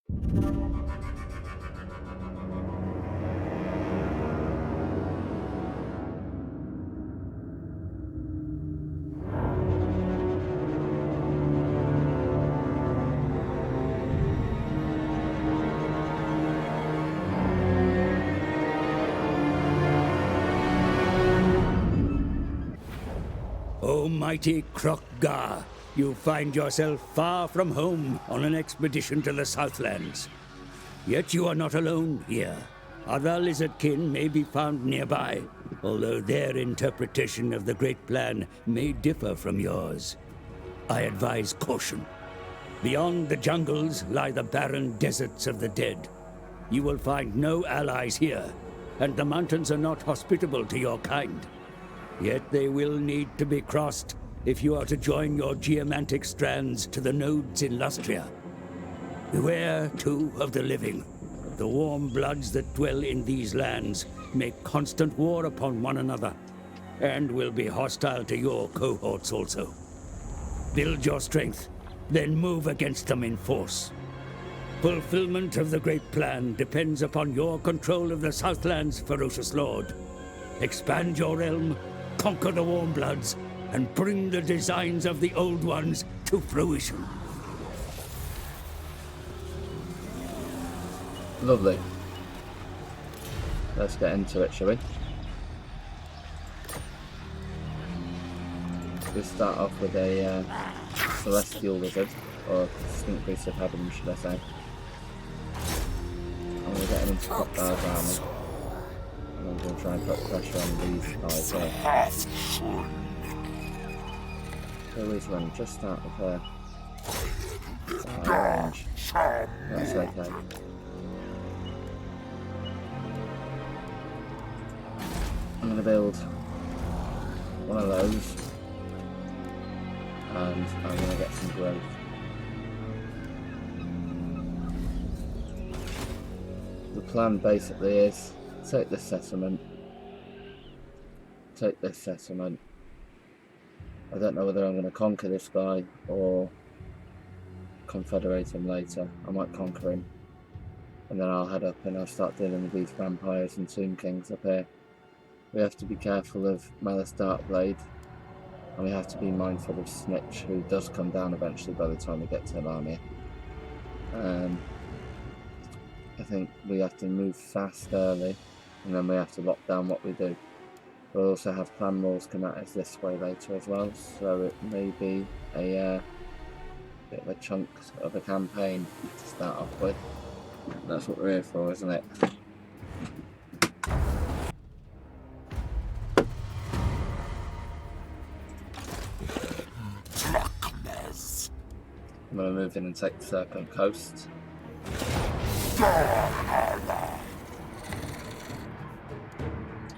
O mighty Kroq-Gar, you find yourself far from home on an expedition to the Southlands. Yet you are not alone here. Other lizardkin may be found nearby, although their interpretation of the Great Plan may differ from yours. I advise caution. Beyond the jungles lie the barren deserts of the dead. You will find no allies here, and the mountains are not hospitable to your kind. Yet they will need to be crossed if you are to join your geomantic strands to the nodes in Lustria. Beware, too, of the living. The warm bloods that dwell in these lands make constant war upon one another, and will be hostile to your cohorts also. Build your strength, then move against them in force. Fulfillment of the Great Plan depends upon your control of the Southland's ferocious lord. Expand your realm, conquer the warm bloods, and bring the designs of the old ones to fruition. Lovely. Let's get into it, shall we? We start off with a celestial lizard, or skink beast of heaven, should I say. I'm going to get him into Kroq-Gar's army. And I'm going to try and put pressure on these guys here. So he's running just out of her range. That's okay. I'm going to build one of those, and I'm going to get some growth. The plan basically is take this settlement. I don't know whether I'm going to conquer this guy or confederate him later. I might conquer him, and then I'll head up and I'll start dealing with these vampires and tomb kings up here. We have to be careful of Malice Darkblade, and we have to be mindful of Snitch, who does come down eventually by the time we get to Lamia. I think we have to move fast early, and then we have to lock down what we do. We'll also have clan wars come at us this way later as well, so it may be a bit of a chunk of a campaign to start off with. That's what we're here for, isn't it? I'm going to move in and take the Serpent Coast.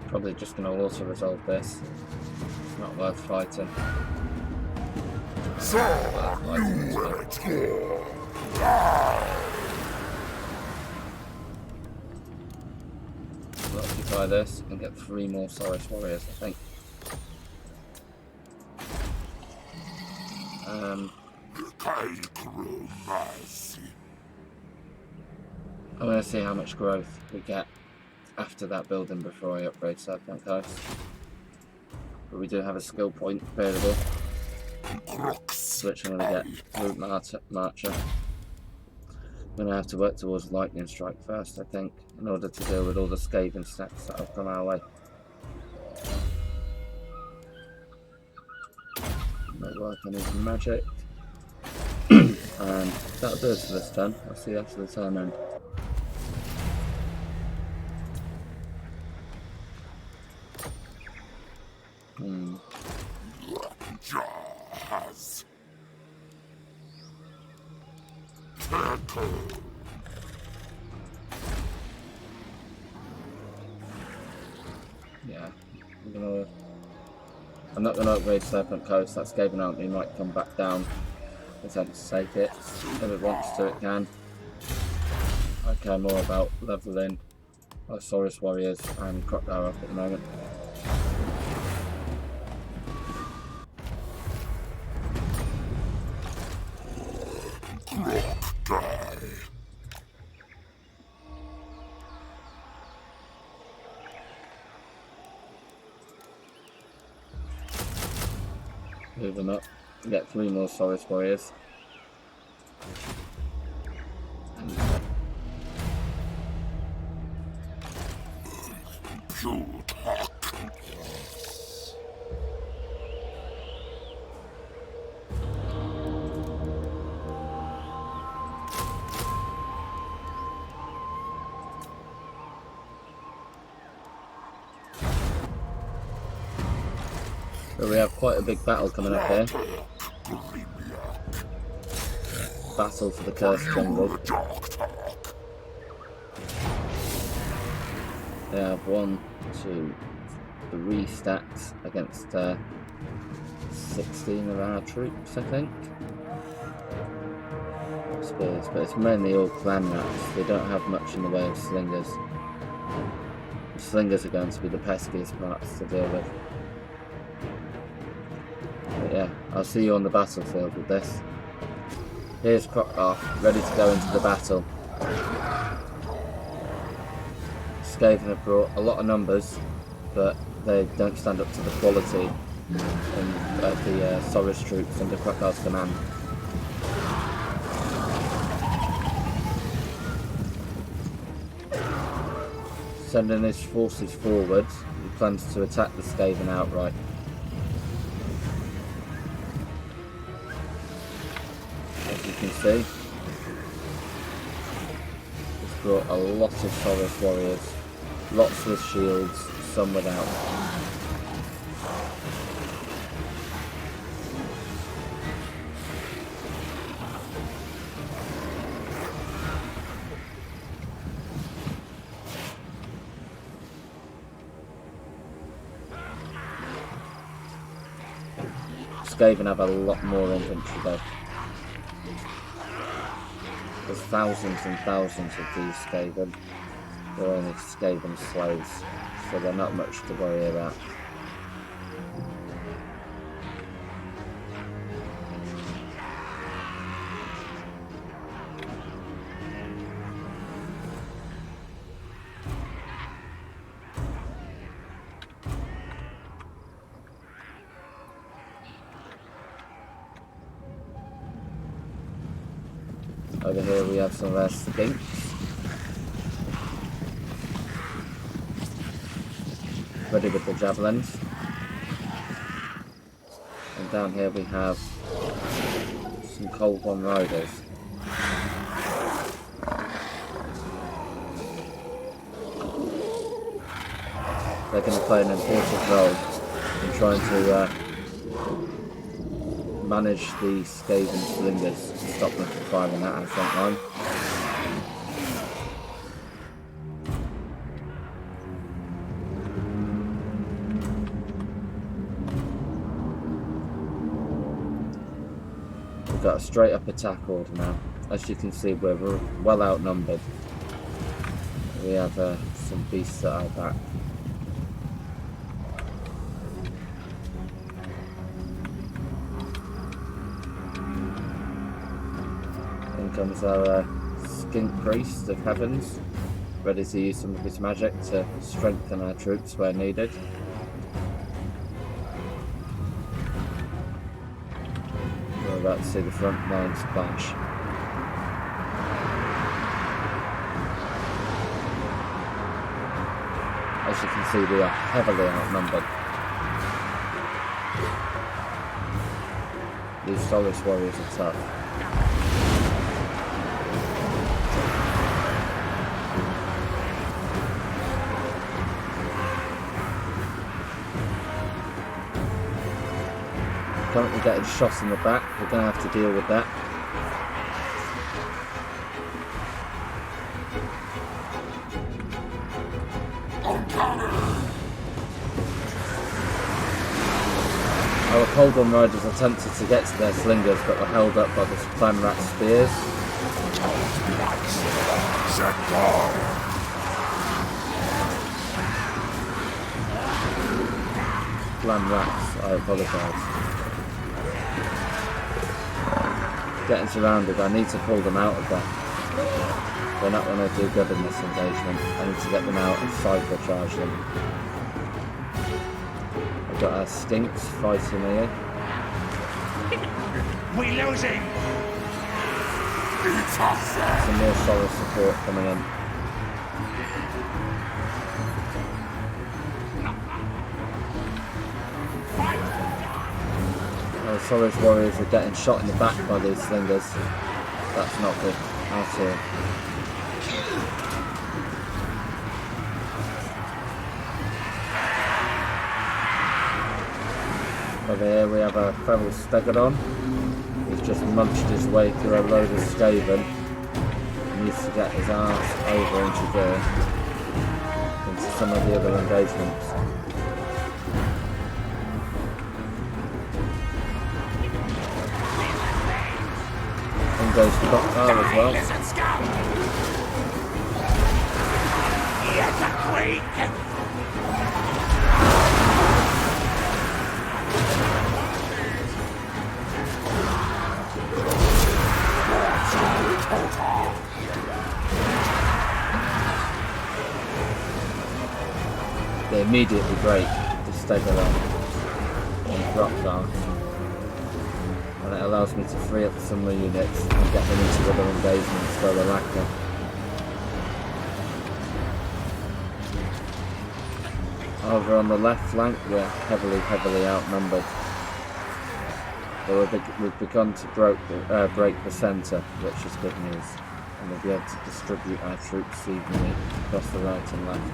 Probably just going to also resolve this. It's not worth fighting. We'll occupy this and get 3 more Saurus warriors, I think. I'm going to see how much growth we get after that building before I upgrade Serpent Coast. But we do have a skill point available, which I'm going to get Root Marcher. I'm going to have to work towards Lightning Strike first, I think, in order to deal with all the scathing stacks that have come our way. Might work on his magic. And that'll do it for this turn. I'll see you after the turn end. Yeah, I'm not going to upgrade Serpent Coast. That Skaven army might come back down. Attempt to take it. If it wants to, it can. I care more about leveling our Saurus warriors and Kroq-Gar up at the moment. Move them up. Get 3 more Saurus warriors. So we have quite a big battle coming up here. Battle for the Cursed Jungle. They have 1, 2, 3 stacks against 16 of our troops, I think. Spears, but it's mainly all clan rats. They don't have much in the way of slingers. The slingers are going to be the peskiest parts to deal with. But yeah, I'll see you on the battlefield with this. Here's Kroq-Gar, ready to go into the battle. Skaven have brought a lot of numbers, but they don't stand up to the quality of the Saurus troops under Kroq-Gar's command. Sending his forces forward, he plans to attack the Skaven outright. As you can see, he's brought a lot of Saurus warriors, lots with shields, some without. Skaven have a lot more infantry though. There's thousands and thousands of these Skaven. They're only Skaven slaves, so they're not much to worry about. Over here we have some of our skinks. Ready with the javelins. And down here we have some Cold One riders. They're going to play an important role in trying to manage the Skaven slingers to stop them from firing at our front line. We've got a straight up attack order now. As you can see, we're well outnumbered. We have some beasts at our back. Comes our skink priest of heavens, ready to use some of his magic to strengthen our troops where needed. We're about to see the front lines clash. As you can see, we are heavily outnumbered. These Saurus warriors are tough. Currently getting shot in the back, we're going to have to deal with that. Our Cold One riders attempted to get to their slingers, but were held up by the clan rat spears. Clan rats, I apologise. Getting surrounded, I need to pull them out of that. They're not going to do good in this engagement. I need to get them out and cycle charge them. We've got our skinks fighting here. We losing. Some more solid support coming in. The Soros warriors are getting shot in the back by these slingers. That's not good at all. Over here we have a feral stegodon. He's just munched his way through a load of Skaven. He needs to get his ass over into there, into some of the other engagements. And goes Kroq-Gar as well. They immediately break the stegodon on Kroq-Gar, and it allows me to free up some more units and get them into other engagements where they're lacking. Over on the left flank we're heavily outnumbered. But we've begun to break the centre, which is good news, and we'll be able to distribute our troops evenly across the right and left.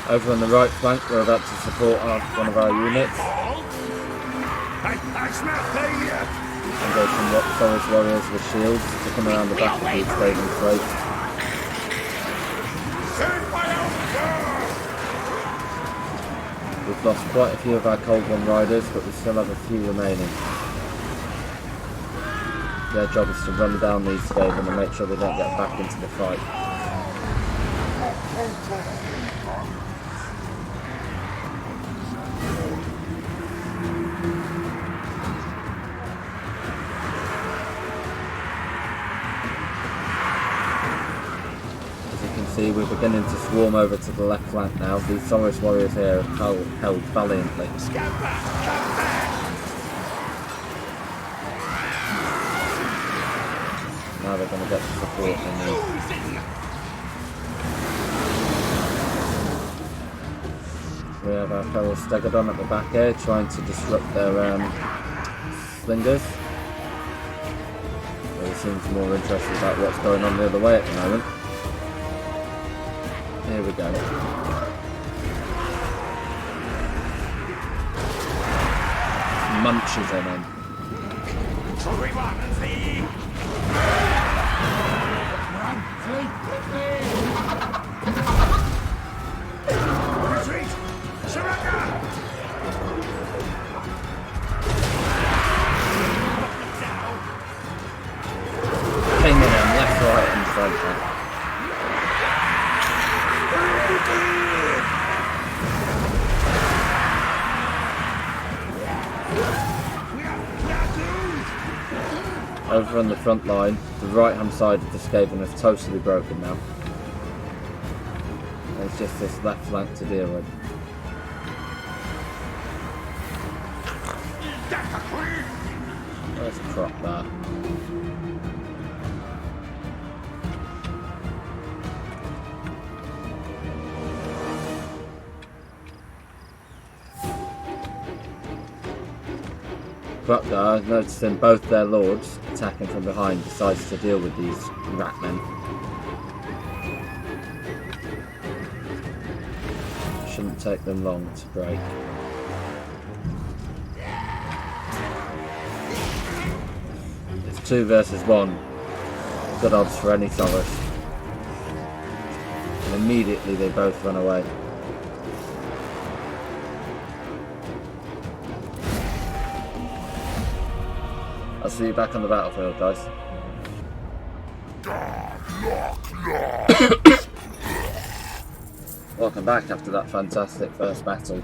Over on the right flank, we're about to support one of our units. I smell failure. And there's some Soros warriors with shields to come around the back of the Skaven freight. We've lost quite a few of our Cold One riders, but we still have a few remaining. Their job is to run down these Skaven and make sure they don't get back into the fight. See, we're beginning to swarm over to the left flank now. These Soros warriors here have held valiantly. Now they're going to get the support they need. We have our feral stegodon at the back here trying to disrupt their slingers. He seems more interested about what's going on the other way at the moment. Here we go. Munches him in. Retreat! Surrender! Pinging him left, right and centre. Over on the front line, the right hand side of the Skaven is totally broken now. There's just this left flank to deal with. Where's Kroq-Gar? Kroq-Gar, noticing both their lords attacking from behind, decides to deal with these ratmen. Shouldn't take them long to break. It's 2 versus 1. Good odds for any Soros. And immediately they both run away. I'll see you back on the battlefield, guys. Welcome back after that fantastic first battle.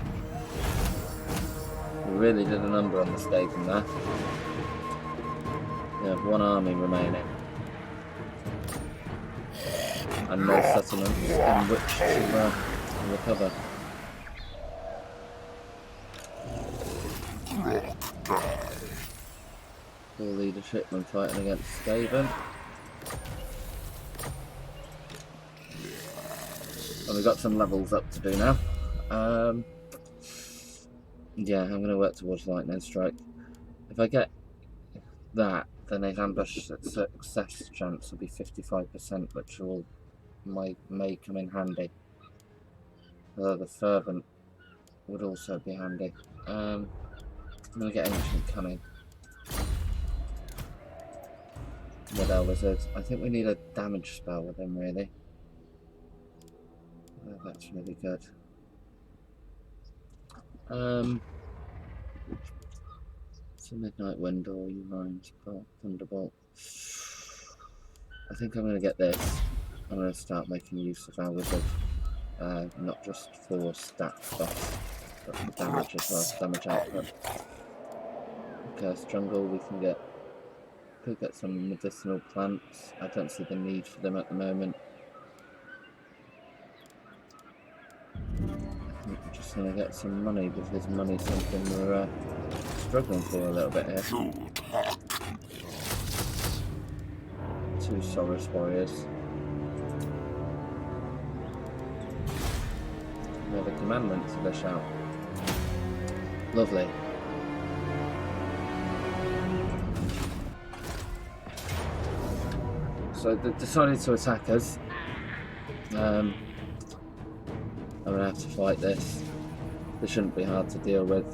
We really did a number on the Skaven there. We have one army remaining. And no settlements in which to recover. Full leadership when fighting against Skaven. And we've got some levels up to do now. Yeah, I'm going to work towards lightning strike. If I get that, then his ambush success chance will be 55%, which may come in handy. Although the fervent would also be handy. I'm going to get ancient cunning. With our wizards. I think we need a damage spell with him, really. Oh, that's really good. It's a midnight wind or you rhymes, thunderbolt. I think I'm going to get this. I'm going to start making use of our wizard. Not just for stat buffs, but for damage as well, damage output. Cursed jungle, we could get some medicinal plants. I don't see the need for them at the moment. I think we're just going to get some money because money's something we're struggling for a little bit here. 2 Saurus warriors. We have a commandment to dish out. Lovely. So they decided to attack us. I'm going to have to fight this. This shouldn't be hard to deal with.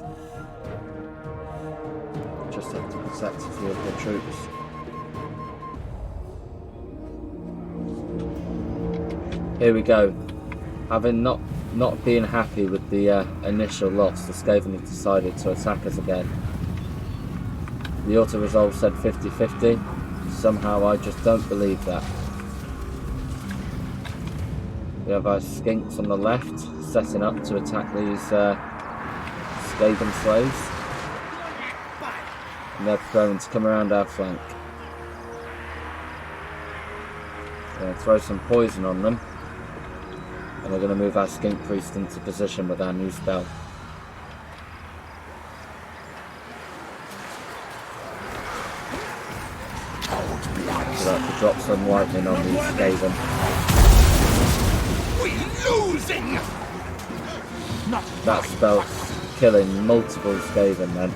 Just have to protect a few of the troops. Here we go. Having not being happy with the initial loss, the Skaven have decided to attack us again. The auto-resolve said 50-50. Somehow I just don't believe that. We have our skinks on the left, setting up to attack these Skaven slaves. And they're going to come around our flank. We're going to throw some poison on them. And we're going to move our skink priest into position with our new spell. So that to drop some lightning on these Skaven. We're losing! That spell's killing multiple Skaven then.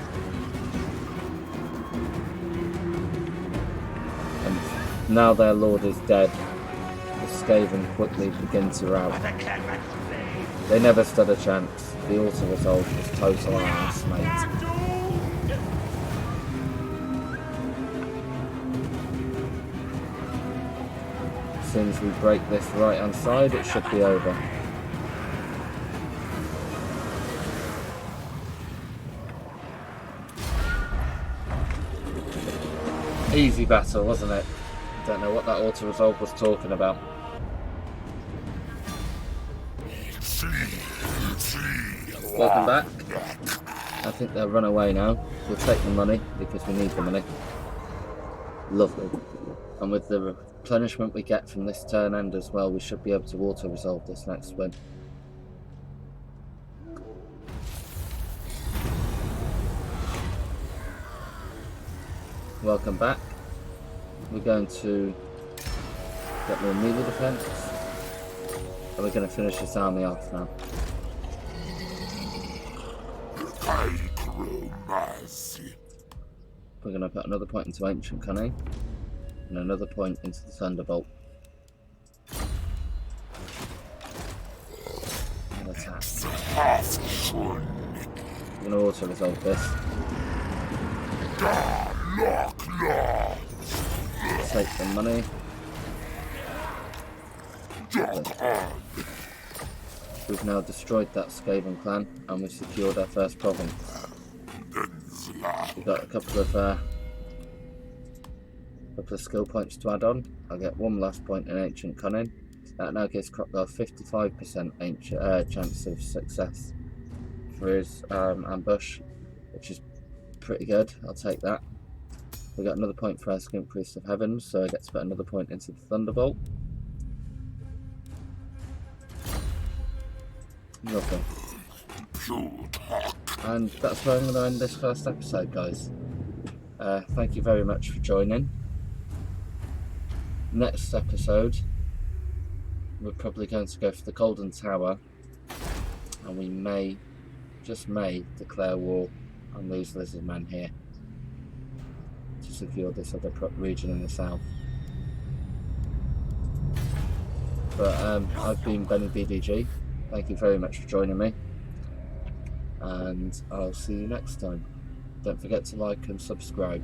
And now their lord is dead, the Skaven quickly begin to rout. They never stood a chance. The auto-resolve was total ass, mate. As soon as we break this right hand side, it should be over. Easy battle, wasn't it? Don't know what that auto-resolve was talking about. Welcome back. I think they'll run away now. We'll take the money because we need the money. Lovely. And with the replenishment we get from this turn end as well, we should be able to auto-resolve this next win. Welcome back. We're going to get more melee defense. And we're going to finish this army off now. We're going to put another point into Ancient Cunning. And another point into the Thunderbolt. And attack. We're going to auto-resolve this. Take the money. We've now destroyed that Skaven clan and we've secured our first province. We've got a couple of A couple of skill points to add on. I'll get 1 last point in Ancient Cunning. That now gives Kroq-Gar 55% chance of success for his ambush, which is pretty good. I'll take that. We got another point for our Skink Priest of Heaven, so I get to put another point into the Thunderbolt. Lovely. And that's where I'm going to end this first episode, guys. Thank you very much for joining. Next episode, we're probably going to go for the Golden Tower, and we may, just may, declare war on these lizard men here to secure this other region in the south. But I've been Benny BDG. Thank you very much for joining me, and I'll see you next time. Don't forget to like and subscribe.